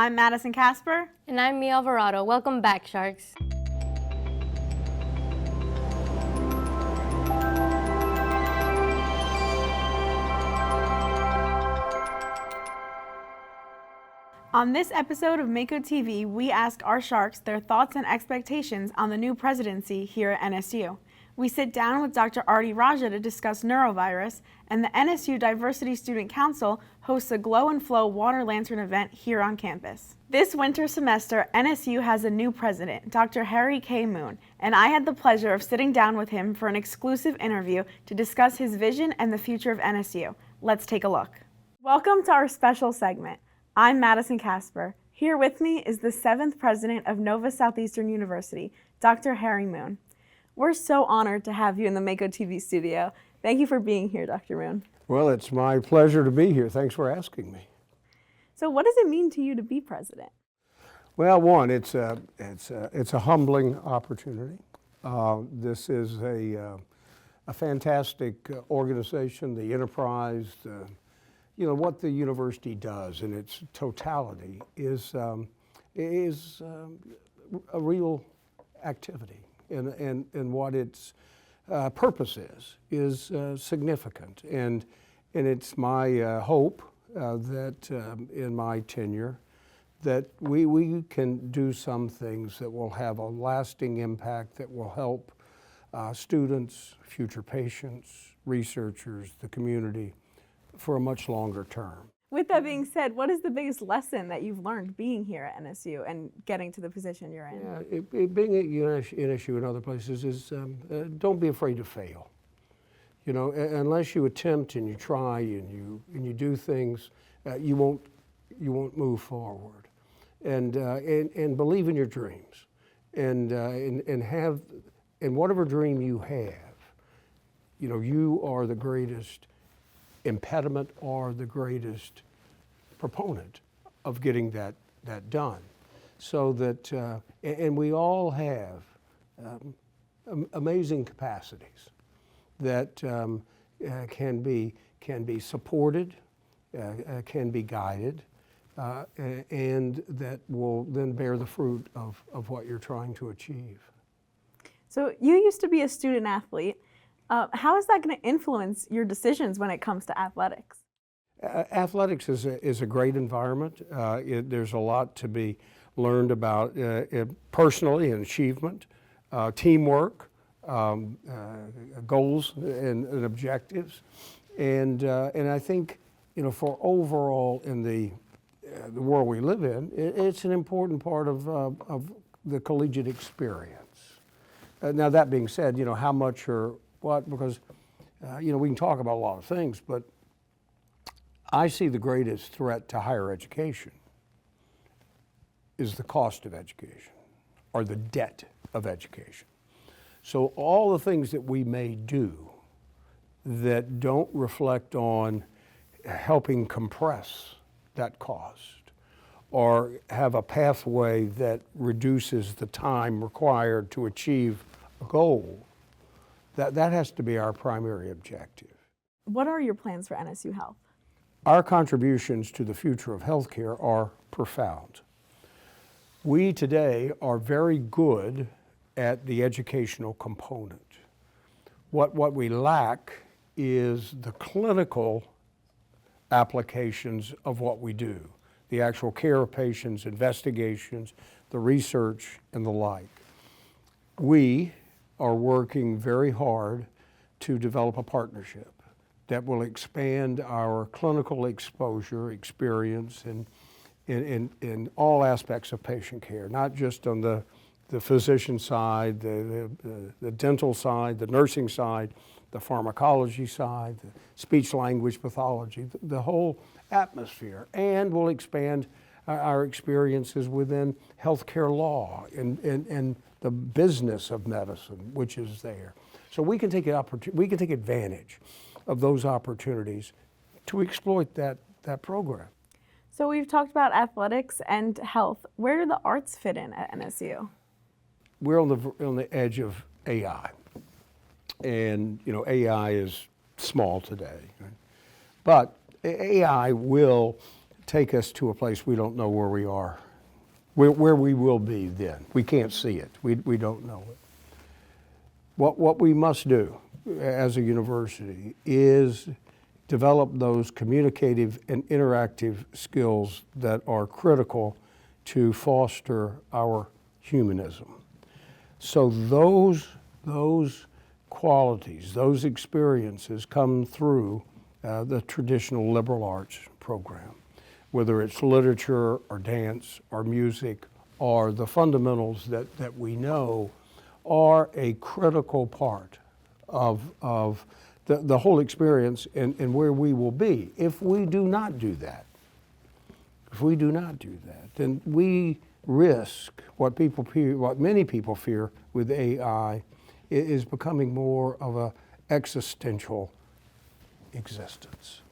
I'm Madison Kasper. And I'm Alvarado. Welcome back, Sharks. On this episode of Mako TV, we ask our Sharks their thoughts and expectations on the new presidency here at NSU. We sit down with Dr. Artie Raja to discuss neurovirus, and the NSU Diversity Student Council hosts a Glow and Flow Water Lantern event here on campus. This winter semester, NSU has a new president, Dr. Harry K. Moon, and I had the pleasure of sitting down with him for an exclusive interview to discuss his vision and the future of NSU. Let's take a look. Welcome to our special segment. I'm Madison Kasper. Here with me is the 7th president of Nova Southeastern University, Dr. Harry Moon. We're so honored to have you in the Mako TV studio. Thank you for being here, Dr. Moon. Well, it's my pleasure to be here. Thanks for asking me. So what does it mean to you to be president? Well, one, it's a humbling opportunity. This is a fantastic organization, the enterprise, what the university does in its totality is a real activity, and what its purpose is significant. And it's my hope that in my tenure that we can do some things that will have a lasting impact, that will help students, future patients, researchers, the community, for a much longer term. With that being said, what is the biggest lesson that you've learned being here at NSU and getting to the position you're in? Yeah, being at NSU and other places is don't be afraid to fail. Unless you attempt and you try and you do things, you won't move forward. And believe in your dreams, and whatever dream you have, you are the greatest impediment or the greatest proponent of getting that done. So that, and we all have amazing capacities that can be supported, can be guided, and that will then bear the fruit of what you're trying to achieve. So you used to be a student athlete. How is that going to influence your decisions when it comes to athletics? Athletics is a great environment. There's a lot to be learned about personally and achievement, teamwork, goals and objectives, and I think for overall in the world we live in, it's an important part of the collegiate experience. Now that being said, how much or what, because we can talk about a lot of things, but I see the greatest threat to higher education is the cost of education or the debt of education. So all the things that we may do that don't reflect on helping compress that cost or have a pathway that reduces the time required to achieve a goal, that has to be our primary objective. What are your plans for NSU Health? Our contributions to the future of healthcare are profound. We today are very good at the educational component. What we lack is the clinical applications of what we do, the actual care of patients, investigations, the research, and the like. We are working very hard to develop a partnership that will expand our clinical exposure, experience in all aspects of patient care, not just on the physician side, the dental side, the nursing side, the pharmacology side, the speech-language pathology, the whole atmosphere, and we'll expand our experiences within healthcare law and the business of medicine, which is there. So we can take advantage of those opportunities to exploit that program. So we've talked about athletics and health. Where do the arts fit in at NSU? We're on the edge of AI, and AI is small today, right? But AI will take us to a place we don't know where we are, where we will be then. We can't see it. We don't know it. What we must do as a university is develop those communicative and interactive skills that are critical to foster our humanism. So those qualities, those experiences come through the traditional liberal arts program, whether it's literature or dance or music or the fundamentals that we know are a critical part of the whole experience and where we will be. If we do not do that, then we risk what many people fear with AI is becoming more of a existential existence,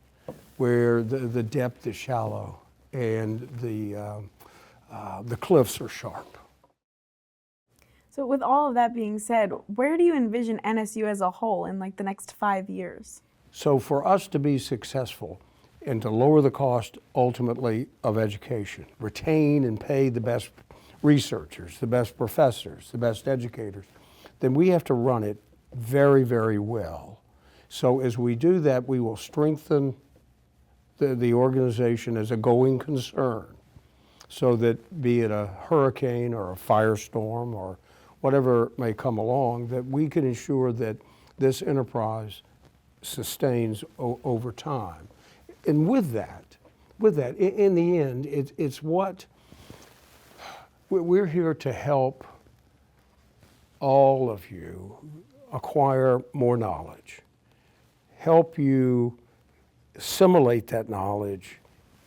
where the depth is shallow and the cliffs are sharp. So with all of that being said, where do you envision NSU as a whole in like the next 5 years? So for us to be successful and to lower the cost ultimately of education, retain and pay the best researchers, the best professors, the best educators, then we have to run it very, very well. So as we do that, we will strengthen the organization as a going concern, so that be it a hurricane or a firestorm or whatever may come along, that we can ensure that this enterprise sustains over time. And with that, in the end, it's what we're here to help all of you acquire more knowledge, help you assimilate that knowledge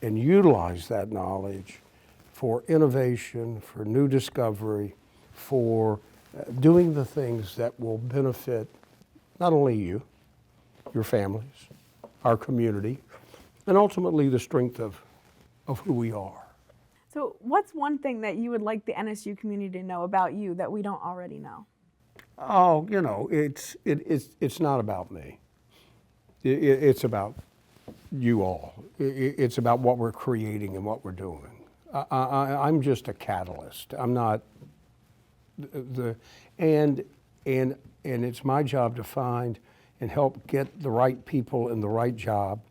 and utilize that knowledge for innovation, for new discovery, for doing the things that will benefit not only you, your families, our community, and ultimately the strength of who we are. So what's one thing that you would like the NSU community to know about you that we don't already know? Oh, it's not about me. It's about you all. It's about what we're creating and what we're doing. I'm just a catalyst. I'm not and it's my job to find and help get the right people in the right job,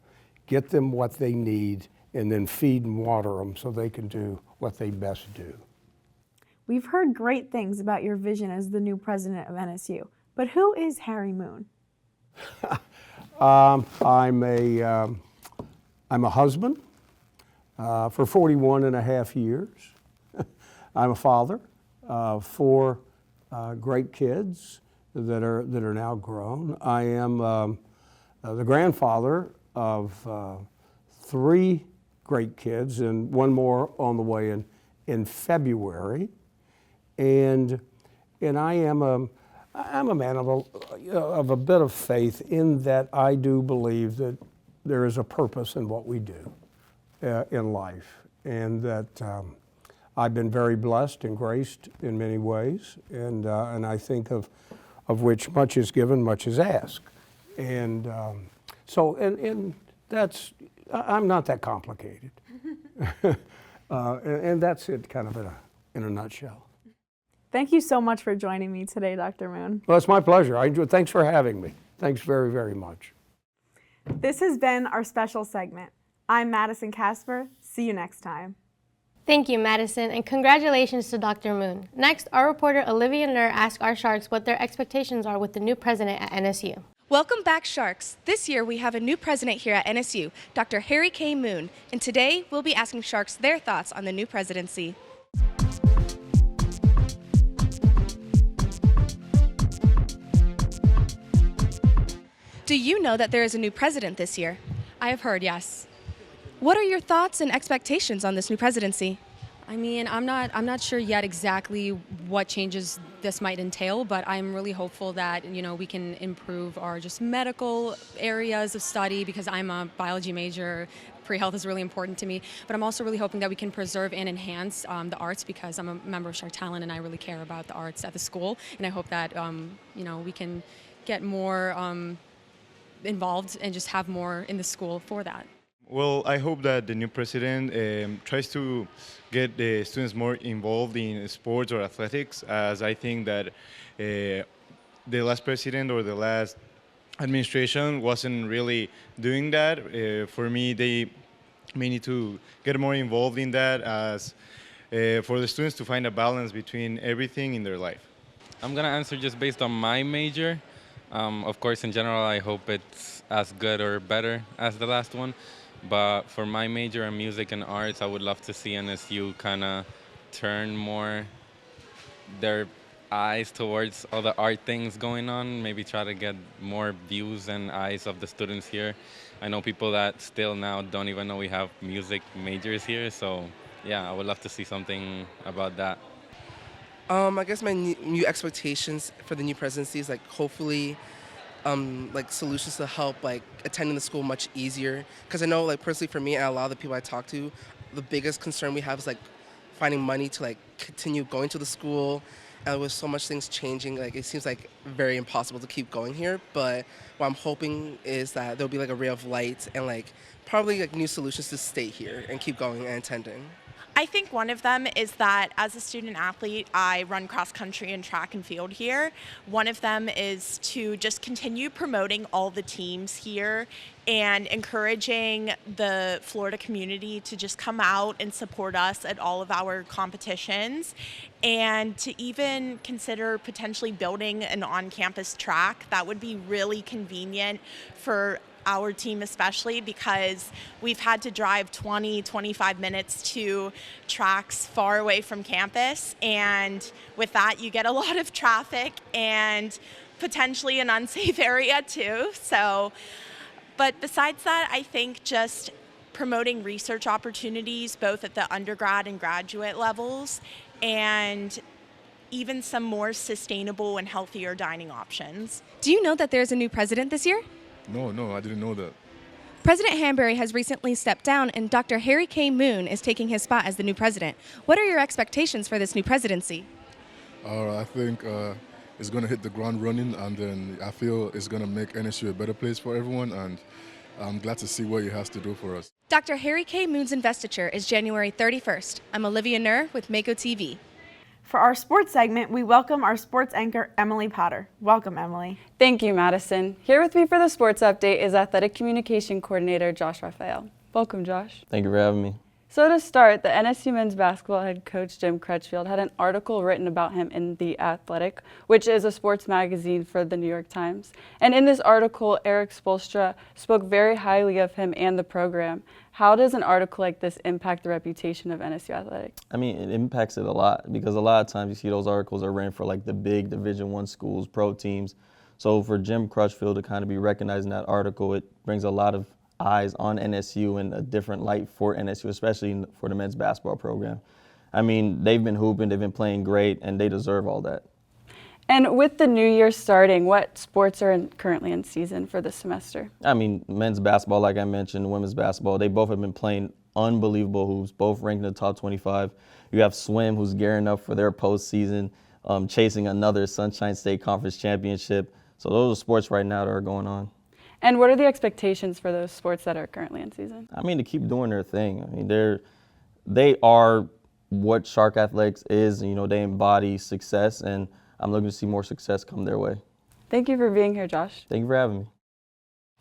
get them what they need, and then feed and water them so they can do what they best do. We've heard great things about your vision as the new president of NSU, but who is Harry Moon? I'm a husband for 41 and a half years. I'm a father of 4 great kids that are now grown. I am the grandfather of 3 great kids and 1 more on the way in February. And I'm a man of a bit of faith in that I do believe that there is a purpose in what we do in life, and that I've been very blessed and graced in many ways, and I think of which much is given, much is asked, and that's, I'm not that complicated, and that's it, kind of in a nutshell. Thank you so much for joining me today, Dr. Moon. Well, it's my pleasure. Thanks for having me. Thanks very, very much. This has been our special segment. I'm Madison Kasper. See you next time. Thank you, Madison, and congratulations to Dr. Moon. Next, our reporter Olivia Nur asked our Sharks what their expectations are with the new president at NSU. Welcome back, Sharks. This year we have a new president here at NSU, Dr. Harry K. Moon, and today we'll be asking Sharks their thoughts on the new presidency. Do you know that there is a new president this year? I have heard, yes. What are your thoughts and expectations on this new presidency? I mean, I'm not sure yet exactly what changes this might entail, but I'm really hopeful that, we can improve our just medical areas of study, because I'm a biology major. Pre-health is really important to me, but I'm also really hoping that we can preserve and enhance the arts, because I'm a member of Shark Talent and I really care about the arts at the school, and I hope that, we can get more involved and just have more in the school for that. Well, I hope that the new president tries to get the students more involved in sports or athletics, as I think that the last president or the last administration wasn't really doing that. For me, they may need to get more involved in that as for the students to find a balance between everything in their life. I'm gonna answer just based on my major. Of course, in general, I hope it's as good or better as the last one. But for my major in music and arts, I would love to see NSU kind of turn more their eyes towards all the art things going on, maybe try to get more views and eyes of the students here. I know people that still now don't even know we have music majors here, so yeah, I would love to see something about that. I guess my new expectations for the new presidency is like hopefully like solutions to help like attending the school much easier. Because I know like personally for me and a lot of the people I talk to, the biggest concern we have is like finding money to like continue going to the school. And with so much things changing, like it seems like very impossible to keep going here. But what I'm hoping is that there'll be like a ray of light and like probably like new solutions to stay here and keep going and attending. I think one of them is that as a student athlete, I run cross country and track and field here. One of them is to just continue promoting all the teams here and encouraging the Florida community to just come out and support us at all of our competitions, and to even consider potentially building an on-campus track. That would be really convenient for our team especially, because we've had to drive 20-25 minutes to tracks far away from campus, and with that you get a lot of traffic and potentially an unsafe area too. So, but besides that, I think just promoting research opportunities both at the undergrad and graduate levels, and even some more sustainable and healthier dining options. Do you know that there's a new president this year? No, I didn't know that. President Hanbury has recently stepped down, and Dr. Harry K. Moon is taking his spot as the new president. What are your expectations for this new presidency? I think it's going to hit the ground running, and then I feel it's going to make NSU a better place for everyone, and I'm glad to see what he has to do for us. Dr. Harry K. Moon's investiture is January 31st. I'm Olivia Nur with Mako TV. For our sports segment, we welcome our sports anchor, Emily Potter. Welcome, Emily. Thank you, Madison. Here with me for the sports update is Athletic Communication Coordinator Josh Raphael. Welcome, Josh. Thank you for having me. So to start, the NSU men's basketball head coach Jim Crutchfield had an article written about him in The Athletic, which is a sports magazine for the New York Times. And in this article, Eric Spoelstra spoke very highly of him and the program. How does an article like this impact the reputation of NSU Athletics? I mean, it impacts it a lot, because a lot of times you see those articles are written for like the big Division I schools, pro teams. So for Jim Crutchfield to kind of be recognized in that article, it brings a lot of eyes on NSU and a different light for NSU, especially for the men's basketball program. I mean, they've been hooping, they've been playing great, and they deserve all that. And with the new year starting, what sports are currently in season for this semester? I mean, men's basketball, like I mentioned, women's basketball, they both have been playing unbelievable hoops, both ranked in the top 25. You have swim, who's gearing up for their postseason, chasing another Sunshine State Conference championship. So those are sports right now that are going on. And what are the expectations for those sports that are currently in season? I mean, to keep doing their thing. I mean, they are what Shark Athletics is. You know, they embody success, and I'm looking to see more success come their way. Thank you for being here, Josh. Thank you for having me.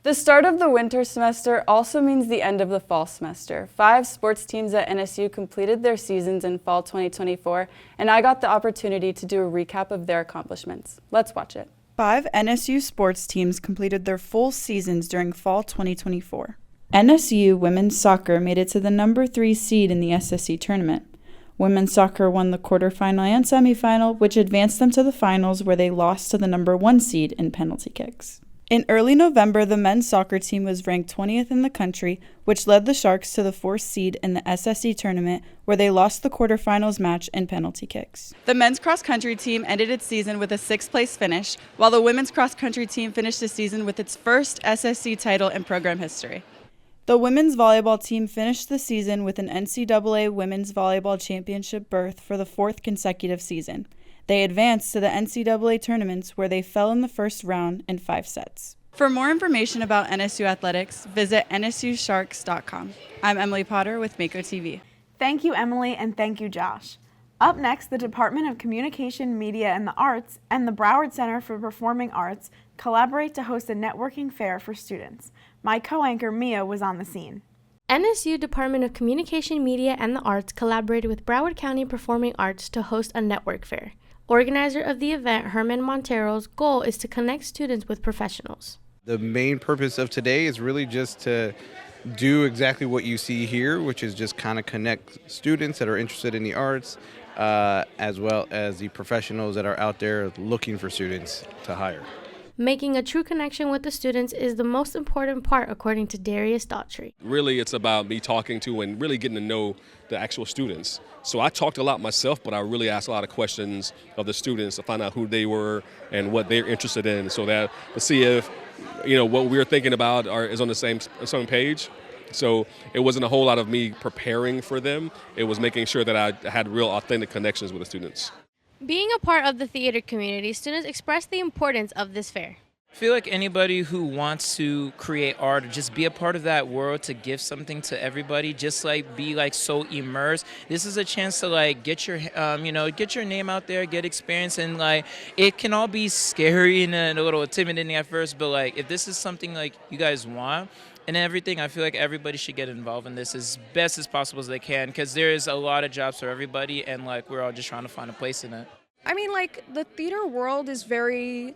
The start of the winter semester also means the end of the fall semester. 5 sports teams at NSU completed their seasons in fall 2024, and I got the opportunity to do a recap of their accomplishments. Let's watch it. 5 NSU sports teams completed their full seasons during fall 2024. NSU women's soccer made it to the number 3 seed in the SSC tournament. Women's soccer won the quarterfinal and semifinal, which advanced them to the finals, where they lost to the number 1 seed in penalty kicks. In early November, the men's soccer team was ranked 20th in the country, which led the Sharks to the 4th seed in the SSC tournament, where they lost the quarterfinals match in penalty kicks. The men's cross-country team ended its season with a 6th-place finish, while the women's cross-country team finished the season with its first SSC title in program history. The women's volleyball team finished the season with an NCAA Women's Volleyball Championship berth for the 4th consecutive season. They advanced to the NCAA tournaments, where they fell in the first round in 5 sets. For more information about NSU athletics, visit nsusharks.com. I'm Emily Potter with Mako TV. Thank you, Emily, and thank you, Josh. Up next, the Department of Communication, Media, and the Arts and the Broward Center for Performing Arts collaborate to host a networking fair for students. My co-anchor, Mia, was on the scene. NSU Department of Communication, Media, and the Arts collaborated with Broward County Performing Arts to host a network fair. Organizer of the event, Herman Montero's goal is to connect students with professionals. The main purpose of today is really just to do exactly what you see here, which is just kind of connect students that are interested in the arts, as well as the professionals that are out there looking for students to hire. Making a true connection with the students is the most important part, according to Darius Daughtry. Really, it's about me talking to and really getting to know the actual students. So I talked a lot myself, but I really asked a lot of questions of the students to find out who they were and what they're interested in, so that to see if what we're thinking about is on the same page. So it wasn't a whole lot of me preparing for them. It was making sure that I had real authentic connections with the students. Being a part of the theater community, students express the importance of this fair. I feel like anybody who wants to create art or just be a part of that world, to give something to everybody, just be so immersed. This is a chance to get your get your name out there, get experience, and it can all be scary and a little intimidating at first, but if this is something you guys want and everything, I feel like everybody should get involved in this as best as possible as they can, because there is a lot of jobs for everybody, and we're all just trying to find a place in it. I mean, the theater world is very,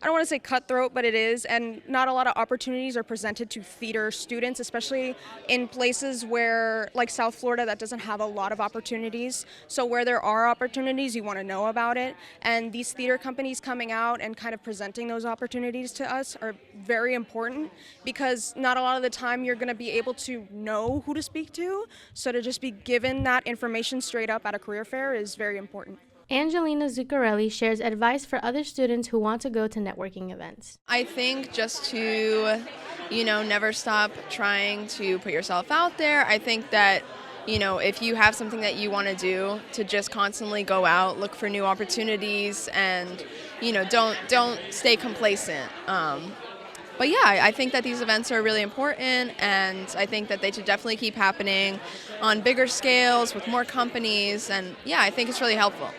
I don't want to say cutthroat, but it is, and not a lot of opportunities are presented to theater students, especially in places where, like South Florida, that doesn't have a lot of opportunities. So where there are opportunities, you want to know about it, and these theater companies coming out and kind of presenting those opportunities to us are very important, because not a lot of the time you're going to be able to know who to speak to, so to just be given that information straight up at a career fair is very important. Angelina Zuccarelli shares advice for other students who want to go to networking events. I think just to, never stop trying to put yourself out there. I think that, if you have something that you want to do, to just constantly go out, look for new opportunities, and, don't stay complacent. But yeah, I think that these events are really important, and I think that they should definitely keep happening on bigger scales with more companies, and yeah, I think it's really helpful.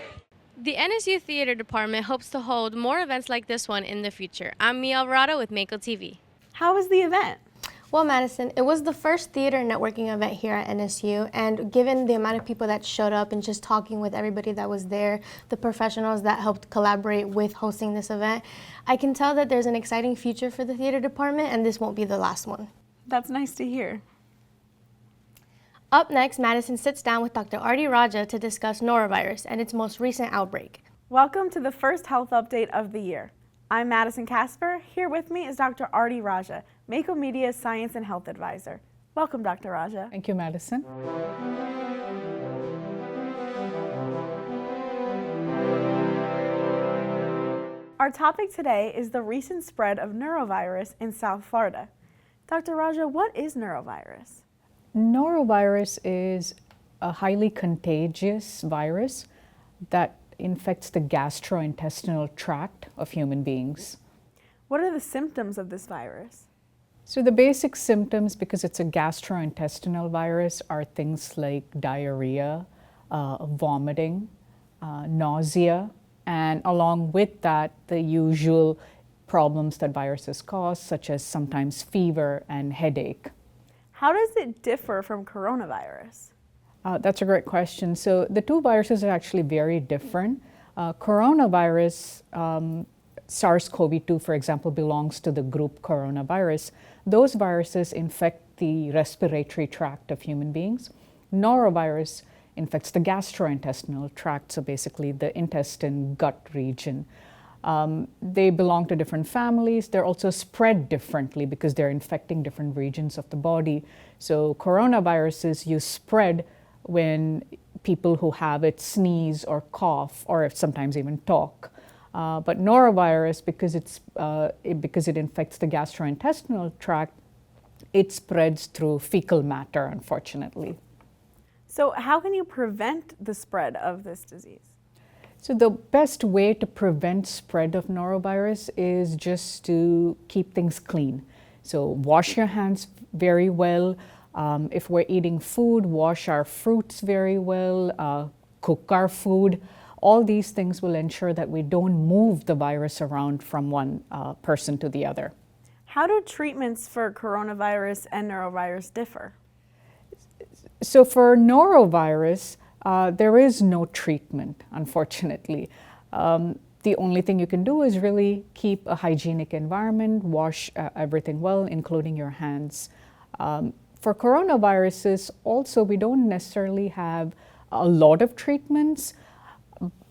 The NSU Theater Department hopes to hold more events like this one in the future. I'm Mia Alvarado with Mako TV. How was the event? Well, Madison, it was the first theater networking event here at NSU, and given the amount of people that showed up and just talking with everybody that was there, the professionals that helped collaborate with hosting this event, I can tell that there's an exciting future for the theater department, and this won't be the last one. That's nice to hear. Up next, Madison sits down with Dr. Aubrey Raja to discuss norovirus and its most recent outbreak. Welcome to the first health update of the year. I'm Madison Kasper. Here with me is Dr. Aubrey Raja, Mako Media's Science and Health Advisor. Welcome, Dr. Raja. Thank you, Madison. Our topic today is the recent spread of norovirus in South Florida. Dr. Raja, what is norovirus? Norovirus is a highly contagious virus that infects the gastrointestinal tract of human beings. What are the symptoms of this virus? So the basic symptoms, because it's a gastrointestinal virus, are things like diarrhea, vomiting, nausea, and along with that, the usual problems that viruses cause, such as sometimes fever and headache. How does it differ from coronavirus? That's a great question. So the two viruses are actually very different. Coronavirus, SARS-CoV-2, for example, belongs to the group coronavirus. Those viruses infect the respiratory tract of human beings. Norovirus infects the gastrointestinal tract, so basically the intestine, gut region. They belong to different families. They're also spread differently because they're infecting different regions of the body. So coronaviruses, you spread when people who have it sneeze or cough or sometimes even talk. But norovirus, because it infects the gastrointestinal tract, it spreads through fecal matter, unfortunately. So how can you prevent the spread of this disease? So the best way to prevent spread of norovirus is just to keep things clean. So wash your hands very well. If we're eating food, wash our fruits very well, cook our food. All these things will ensure that we don't move the virus around from one person to the other. How do treatments for coronavirus and norovirus differ? So for norovirus, there is no treatment, unfortunately. The only thing you can do is really keep a hygienic environment, wash everything well, including your hands. For coronaviruses, also, we don't necessarily have a lot of treatments,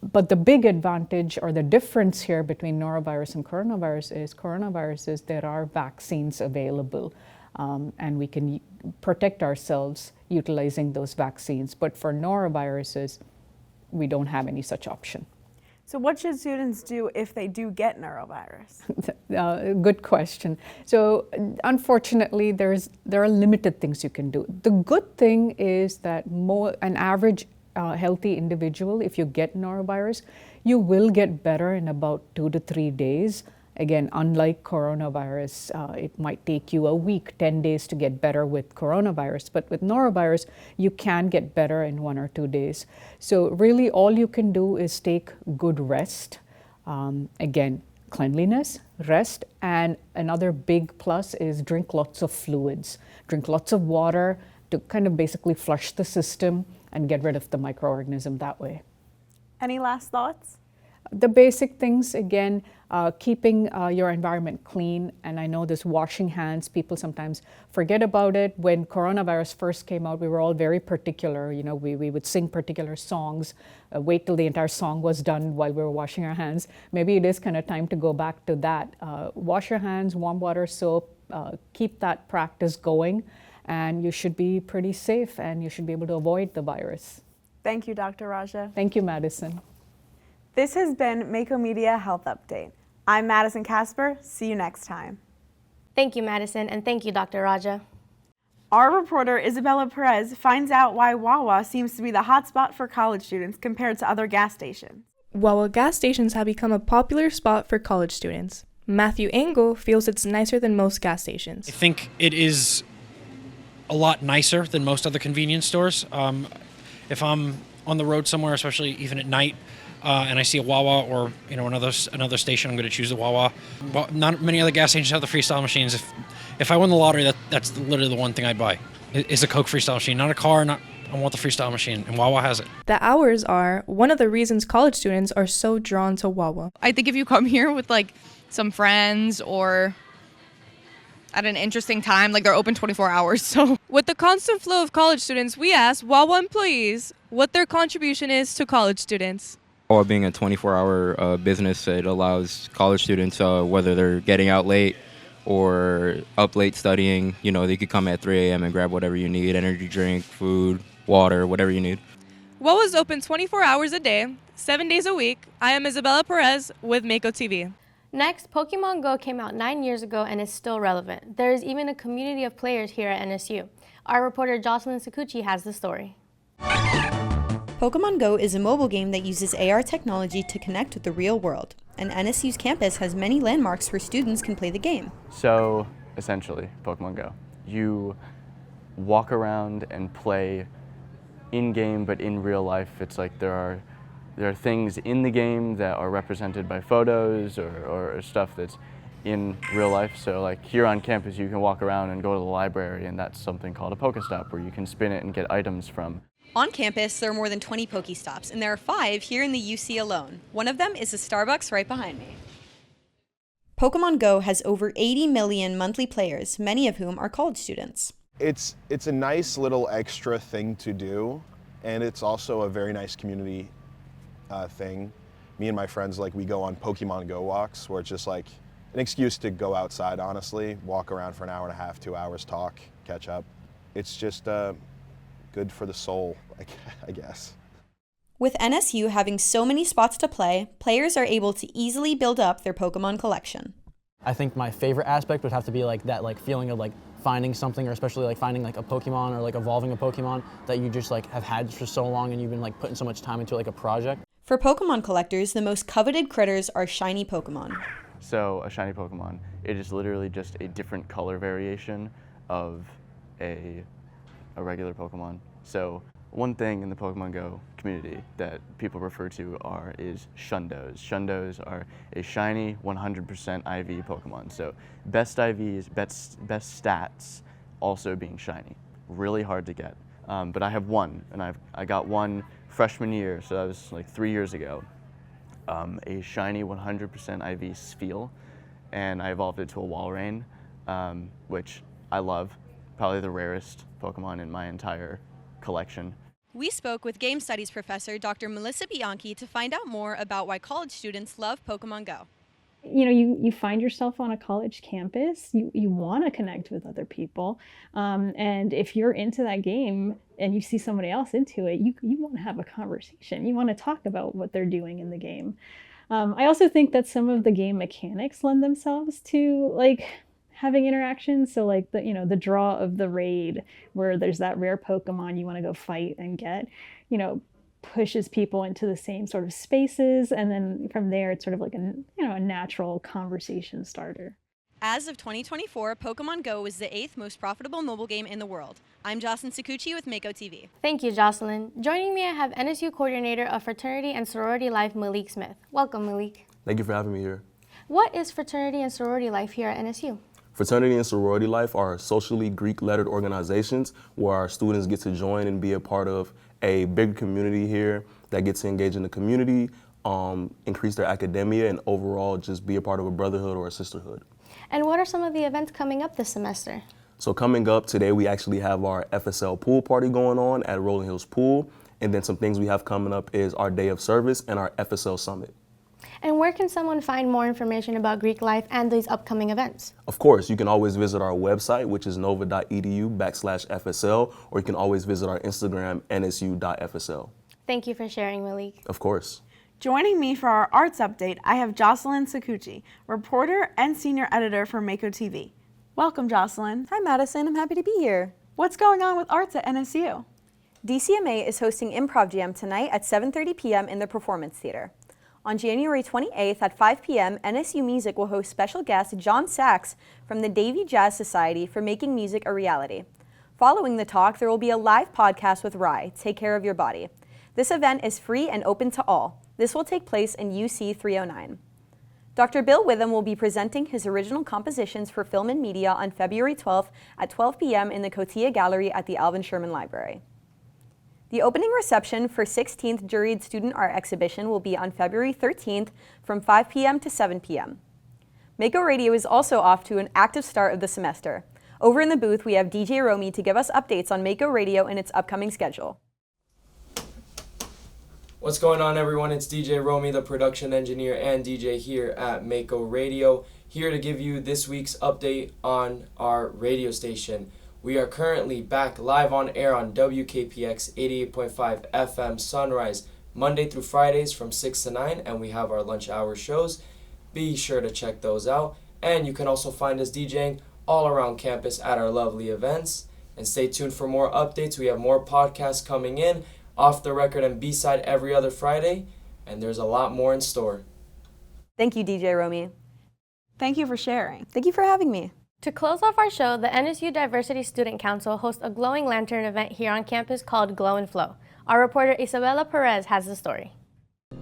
but the big advantage or the difference here between norovirus and coronaviruses, there are vaccines available, and we can protect ourselves utilizing those vaccines. But for noroviruses, we don't have any such option. So what should students do if they do get norovirus? Good question. So unfortunately, there are limited things you can do. The good thing is that an average healthy individual, if you get norovirus, you will get better in about 2 to 3 days. Again, unlike coronavirus, it might take you a week, 10 days to get better with coronavirus. But with norovirus, you can get better in 1 or 2 days. So really all you can do is take good rest. Again, cleanliness, rest, and another big plus is drink lots of fluids. Drink lots of water to kind of basically flush the system and get rid of the microorganism that way. Any last thoughts? The basic things, again, keeping your environment clean. And I know this washing hands, people sometimes forget about it. When coronavirus first came out, we were all very particular. You know, we would sing particular songs, wait till the entire song was done while we were washing our hands. Maybe it is kind of time to go back to that. Wash your hands, warm water, soap, keep that practice going, and you should be pretty safe and you should be able to avoid the virus. Thank you, Dr. Raja. Thank you, Madison. This has been Mako Media Health Update. I'm Madison Kasper. See you next time. Thank you, Madison, and thank you, Dr. Raja. Our reporter, Isabella Perez, finds out why Wawa seems to be the hotspot for college students compared to other gas stations. Wawa gas stations have become a popular spot for college students. Matthew Engel feels it's nicer than most gas stations. I think it is a lot nicer than most other convenience stores. If I'm on the road somewhere, especially even at night, and I see a Wawa or another station, I'm going to choose the Wawa. Well, not many other gas stations have the freestyle machines. If I won the lottery, that's literally the one thing I'd buy. Is a Coke freestyle machine, not a car. I want the freestyle machine, and Wawa has it. The hours are one of the reasons college students are so drawn to Wawa. I think if you come here with some friends or at an interesting time, they're open 24 hours. So with the constant flow of college students, we asked Wawa employees what their contribution is to college students. Wawa being a 24-hour business, it allows college students, whether they're getting out late or up late studying, they could come at 3 a.m. and grab whatever you need, energy drink, food, water, whatever you need. Wawa's open 24 hours a day, 7 days a week. I am Isabella Perez with Mako TV. Next, Pokemon Go came out 9 years ago and is still relevant. There is even a community of players here at NSU. Our reporter Jocelyn Saccucci has the story. Pokemon Go is a mobile game that uses AR technology to connect with the real world, and NSU's campus has many landmarks where students can play the game. So, essentially, Pokemon Go. You walk around and play in-game, but in real life, it's like there are things in the game that are represented by photos or stuff that's in real life. So here on campus, you can walk around and go to the library, and that's something called a Pokestop, where you can spin it and get items from. On campus, there are more than 20 Pokestops, and there are 5 here in the UC alone. One of them is the Starbucks right behind me. Pokemon Go has over 80 million monthly players, many of whom are college students. It's a nice little extra thing to do, and it's also a very nice community thing. Me and my friends, we go on Pokemon Go walks, where it's just an excuse to go outside, honestly, walk around for an hour and a half, 2 hours, talk, catch up. It's just good for the soul, I guess. With NSU having so many spots to play, players are able to easily build up their Pokemon collection. I think my favorite aspect would have to be that feeling of finding something, or especially finding a Pokemon or evolving a Pokemon that you just have had for so long and you've been putting so much time into a project. For Pokemon collectors, the most coveted critters are shiny Pokemon. So a shiny Pokemon, it is literally just a different color variation of a regular Pokemon. So one thing in the Pokemon Go community that people refer to is Shundos. Shundos are a shiny 100% IV Pokemon. So best IVs, best stats, also being shiny. Really hard to get. But I have one, and I got one freshman year, so that was like 3 years ago. A shiny 100% IV Spheal, and I evolved it to a Walrein, which I love. Probably the rarest Pokemon in my entire collection. We spoke with game studies professor Dr. Melissa Bianchi to find out more about why college students love Pokemon Go. You know, you find yourself on a college campus, you want to connect with other people, and if you're into that game and you see somebody else into it, you want to have a conversation. You want to talk about what they're doing in the game. I also think that some of the game mechanics lend themselves to like having interactions. So like the draw of the raid, where there's that rare Pokemon you want to go fight and get, pushes people into the same sort of spaces, and then from there it's sort of like a natural conversation starter. As of 2024, Pokemon Go is the 8th most profitable mobile game in the world. I'm Jocelyn Saccucci with Mako TV. Thank you, Jocelyn. Joining me, I have NSU Coordinator of Fraternity and Sorority Life, Malik Smith. Welcome, Malik. Thank you for having me here. What is Fraternity and Sorority Life here at NSU? Fraternity and Sorority Life are socially Greek-lettered organizations where our students get to join and be a part of a big community here that gets to engage in the community, increase their academia, and overall just be a part of a brotherhood or a sisterhood. And what are some of the events coming up this semester? So coming up today, we actually have our FSL pool party going on at Rolling Hills Pool, and then some things we have coming up is our Day of Service and our FSL Summit. And where can someone find more information about Greek life and these upcoming events? Of course, you can always visit our website, which is nova.edu/FSL, or you can always visit our Instagram, nsu.FSL. Thank you for sharing, Malik. Of course. Joining me for our arts update, I have Jocelyn Saccucci, reporter and senior editor for Mako TV. Welcome, Jocelyn. Hi, Madison. I'm happy to be here. What's going on with arts at NSU? DCMA is hosting Improv Jam tonight at 7:30 p.m. in the Performance Theater. On January 28th at 5 p.m., NSU Music will host special guest John Sachs from the Davie Jazz Society for Making Music a Reality. Following the talk, there will be a live podcast with Rye, Take Care of Your Body. This event is free and open to all. This will take place in UC 309. Dr. Bill Witham will be presenting his original compositions for film and media on February 12th at 12 p.m. in the Cotia Gallery at the Alvin Sherman Library. The opening reception for 16th Juried Student Art Exhibition will be on February 13th from 5 p.m. to 7 p.m. Mako Radio is also off to an active start of the semester. Over in the booth, we have DJ Romy to give us updates on Mako Radio and its upcoming schedule. What's going on, everyone? It's DJ Romy, the production engineer and DJ here at Mako Radio, here to give you this week's update on our radio station. We are currently back live on air on WKPX 88.5 FM Sunrise, Monday through Fridays from 6 to 9, and we have our lunch hour shows. Be sure to check those out. And you can also find us DJing all around campus at our lovely events. And stay tuned for more updates. We have more podcasts coming in, Off the Record and B-Side every other Friday, and there's a lot more in store. Thank you, DJ Romy. Thank you for sharing. Thank you for having me. To close off our show, the NSU Diversity Student Council hosts a glowing lantern event here on campus called Glow and Flow. Our reporter Isabella Perez has the story.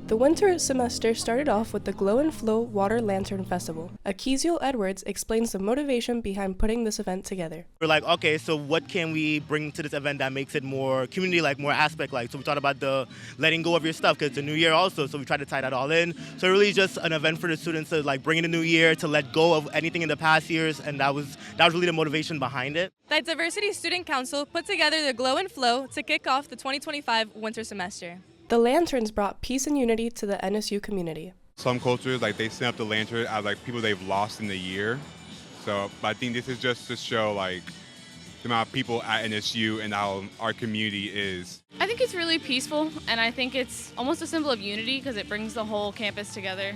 The winter semester started off with the Glow and Flow Water Lantern Festival. Akeziel Edwards explains the motivation behind putting this event together. We're like, okay, so what can we bring to this event that makes it more community-like, more aspect-like? So we thought about the letting go of your stuff, because it's a new year also, so we tried to tie that all in. So really just an event for the students to like bring in a new year, to let go of anything in the past years, and that was really the motivation behind it. The Diversity Student Council put together the Glow and Flow to kick off the 2025 winter semester. The lanterns brought peace and unity to the NSU community. Some cultures, like, they set up the lantern as like people they've lost in the year. So I think this is just to show like the amount of people at NSU and how our community is. I think it's really peaceful, and I think it's almost a symbol of unity because it brings the whole campus together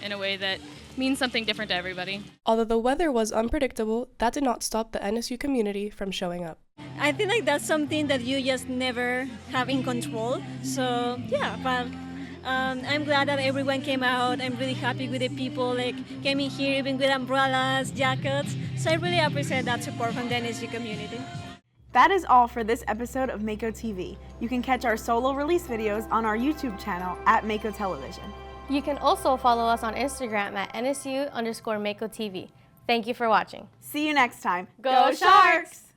in a way that means something different to everybody. Although the weather was unpredictable, that did not stop the NSU community from showing up. I think like that's something that you just never have in control. So yeah, but I'm glad that everyone came out. I'm really happy with the people like came in here even with umbrellas, jackets. So I really appreciate that support from the NSU community. That is all for this episode of Mako TV. You can catch our solo release videos on our YouTube channel at Mako Television. You can also follow us on Instagram at NSU_Mako TV. Thank you for watching. See you next time. Go Sharks!